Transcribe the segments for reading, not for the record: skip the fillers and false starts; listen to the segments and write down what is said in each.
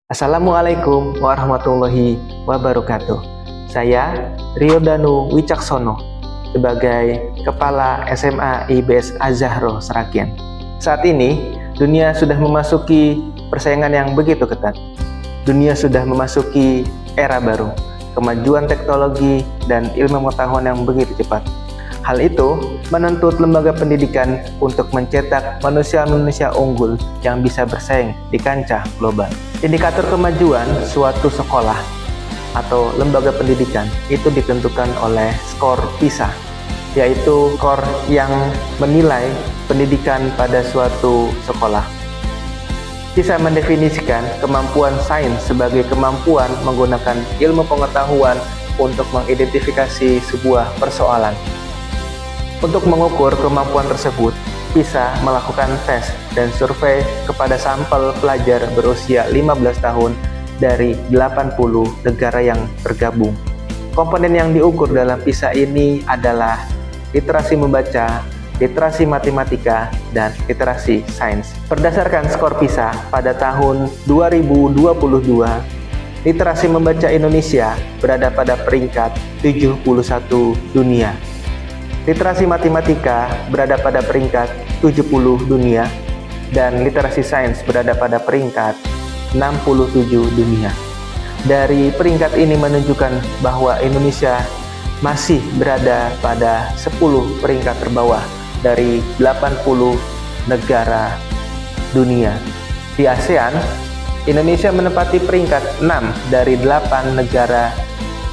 Assalamualaikum warahmatullahi wabarakatuh. Saya Rio Danu Wicaksono sebagai Kepala SMA IBS Az-Zahro Seragen. Saat ini, dunia sudah memasuki persaingan yang begitu ketat. Dunia sudah memasuki era baru, kemajuan teknologi dan ilmu pengetahuan yang begitu cepat. Hal itu menuntut lembaga pendidikan untuk mencetak manusia-manusia unggul yang bisa bersaing di kancah global. Indikator kemajuan suatu sekolah atau lembaga pendidikan itu ditentukan oleh skor PISA, yaitu skor yang menilai pendidikan pada suatu sekolah. PISA mendefinisikan kemampuan sains sebagai kemampuan menggunakan ilmu pengetahuan untuk mengidentifikasi sebuah persoalan. Untuk mengukur kemampuan tersebut, PISA melakukan tes dan survei kepada sampel pelajar berusia 15 tahun dari 80 negara yang tergabung. Komponen yang diukur dalam PISA ini adalah literasi membaca, literasi matematika, dan literasi sains. Berdasarkan skor PISA pada tahun 2022, literasi membaca Indonesia berada pada peringkat 71 dunia. Literasi matematika berada pada peringkat 70 dunia dan literasi sains berada pada peringkat 67 dunia. Dari peringkat ini menunjukkan bahwa Indonesia masih berada pada 10 peringkat terbawah dari 80 negara dunia. Di ASEAN, Indonesia menempati peringkat 6 dari 8 negara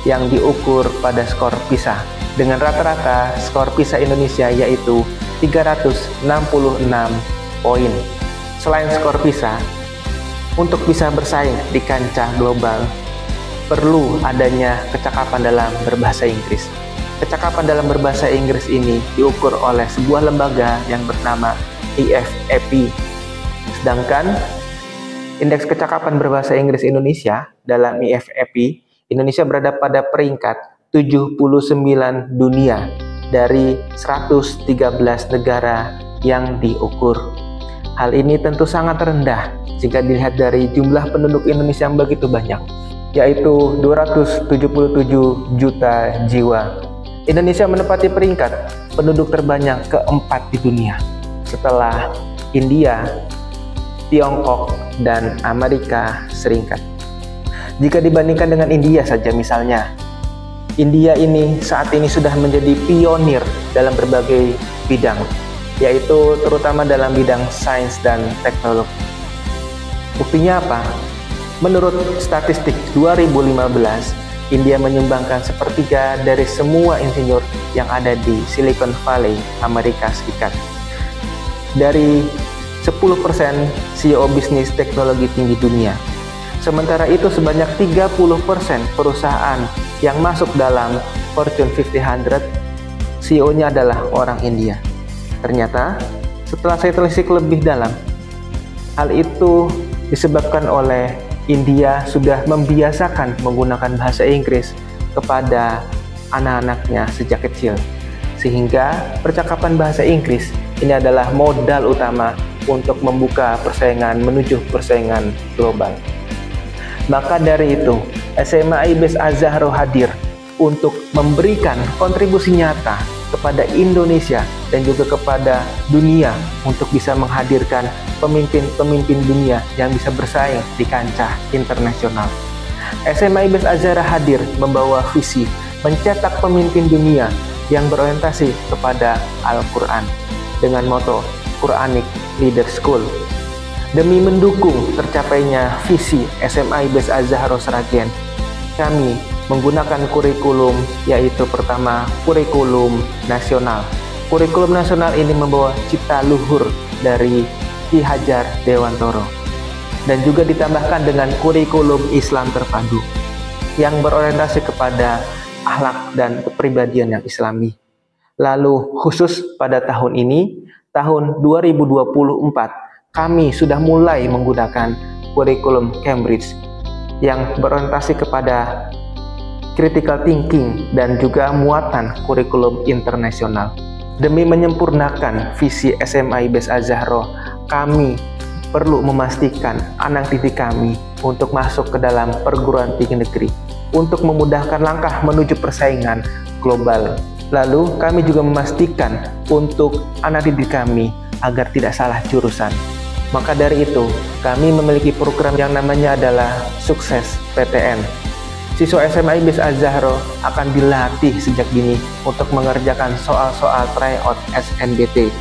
yang diukur pada skor PISA. Dengan rata-rata skor PISA Indonesia yaitu 366 poin. Selain skor PISA, untuk bisa bersaing di kancah global, perlu adanya kecakapan dalam berbahasa Inggris. Kecakapan dalam berbahasa Inggris ini diukur oleh sebuah lembaga yang bernama IFEP. Sedangkan indeks kecakapan berbahasa Inggris Indonesia dalam IFEP, Indonesia berada pada peringkat 79 dunia dari 113 negara yang diukur. Hal ini tentu sangat rendah jika dilihat dari jumlah penduduk Indonesia yang begitu banyak, yaitu 277 juta jiwa. Indonesia menempati peringkat penduduk terbanyak keempat di dunia setelah India, Tiongkok, dan Amerika Serikat. Jika dibandingkan dengan India saja misalnya, India ini saat ini sudah menjadi pionir dalam berbagai bidang, yaitu terutama dalam bidang sains dan teknologi. Buktinya apa? Menurut statistik 2015, India menyumbangkan sepertiga dari semua insinyur yang ada di Silicon Valley, Amerika Serikat. Dari 10% CEO bisnis teknologi tinggi dunia. Sementara itu sebanyak 30% perusahaan yang masuk dalam Fortune 500, CEO-nya adalah orang India. Ternyata, setelah saya telisik lebih dalam, hal itu disebabkan oleh India sudah membiasakan menggunakan bahasa Inggris kepada anak-anaknya sejak kecil. Sehingga percakapan bahasa Inggris ini adalah modal utama untuk membuka persaingan menuju persaingan global. Maka dari itu, SMA IBS Az-Zahro hadir untuk memberikan kontribusi nyata kepada Indonesia dan juga kepada dunia untuk bisa menghadirkan pemimpin-pemimpin dunia yang bisa bersaing di kancah internasional. SMA IBS Az-Zahro hadir membawa visi mencetak pemimpin dunia yang berorientasi kepada Al-Quran dengan moto Quranic Leader School. Demi mendukung tercapainya visi SMA IBS Az-Zahro Seragen, kami menggunakan kurikulum, yaitu pertama kurikulum nasional. Kurikulum nasional ini membawa cipta luhur dari Ki Hajar Dewantoro dan juga ditambahkan dengan kurikulum Islam terpadu yang berorientasi kepada akhlak dan kepribadian yang Islami. Lalu khusus pada tahun ini, tahun 2024, kami sudah mulai menggunakan kurikulum Cambridge yang berorientasi kepada critical thinking dan juga muatan kurikulum internasional. Demi menyempurnakan visi SMA IBS Az-Zahro, kami perlu memastikan anak didik kami untuk masuk ke dalam perguruan tinggi negeri untuk memudahkan langkah menuju persaingan global. Lalu kami juga memastikan untuk anak didik kami agar tidak salah jurusan. Maka dari itu, kami memiliki program yang namanya adalah Sukses PTN. Siswa SMA IBS Az-Zahro akan dilatih sejak dini untuk mengerjakan soal-soal tryout SNBT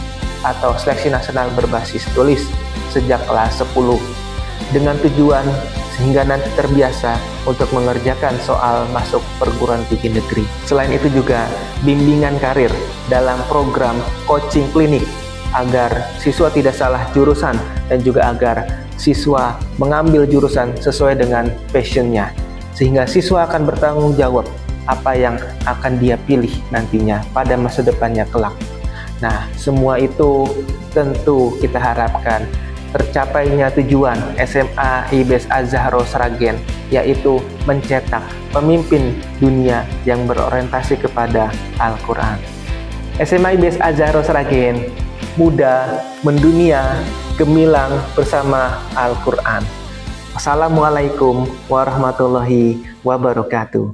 atau Seleksi Nasional Berbasis Tulis sejak kelas 10 dengan tujuan sehingga nanti terbiasa untuk mengerjakan soal masuk perguruan tinggi negeri. Selain itu juga bimbingan karir dalam program coaching klinik agar siswa tidak salah jurusan dan juga agar siswa mengambil jurusan sesuai dengan passionnya, sehingga siswa akan bertanggung jawab apa yang akan dia pilih nantinya pada masa depannya kelak. Nah, semua itu tentu kita harapkan tercapainya tujuan SMA IBS Az-Zahro Sragen, yaitu mencetak pemimpin dunia yang berorientasi kepada Al-Quran. SMA IBS Az-Zahro Sragen, muda, mendunia, gemilang bersama Al-Quran. Wassalamualaikum warahmatullahi wabarakatuh.